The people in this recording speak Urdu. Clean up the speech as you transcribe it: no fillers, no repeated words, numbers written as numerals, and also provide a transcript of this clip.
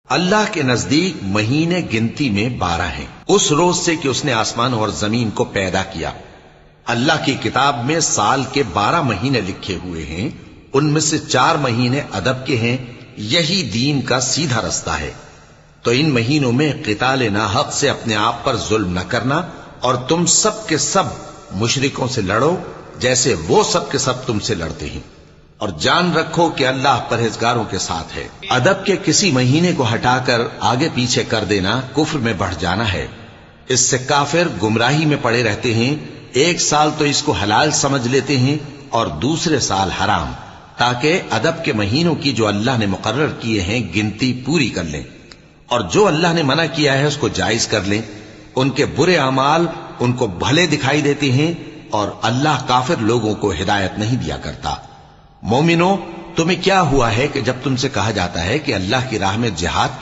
اللہ کے نزدیک مہینے گنتی میں 12 ہیں، اس روز سے کہ اس نے آسمان اور زمین کو پیدا کیا۔ اللہ کی کتاب میں سال کے 12 مہینے لکھے ہوئے ہیں، ان میں سے 4 مہینے ادب کے ہیں۔ یہی دین کا سیدھا رستہ ہے۔ تو ان مہینوں میں قتال ناحق سے اپنے آپ پر ظلم نہ کرنا، اور تم سب کے سب مشرکوں سے لڑو جیسے وہ سب کے سب تم سے لڑتے ہیں، اور جان رکھو کہ اللہ پرہیزگاروں کے ساتھ ہے۔ ادب کے کسی مہینے کو ہٹا کر آگے پیچھے کر دینا کفر میں بڑھ جانا ہے۔ اس سے کافر گمراہی میں پڑے رہتے ہیں۔ ایک سال تو اس کو حلال سمجھ لیتے ہیں اور دوسرے سال حرام، تاکہ ادب کے مہینوں کی جو اللہ نے مقرر کیے ہیں گنتی پوری کر لیں، اور جو اللہ نے منع کیا ہے اس کو جائز کر لیں۔ ان کے برے اعمال ان کو بھلے دکھائی دیتے ہیں، اور اللہ کافر لوگوں کو ہدایت نہیں دیا کرتا۔ مومنو، تمہیں کیا ہوا ہے کہ جب تم سے کہا جاتا ہے کہ اللہ کی راہ میں جہاد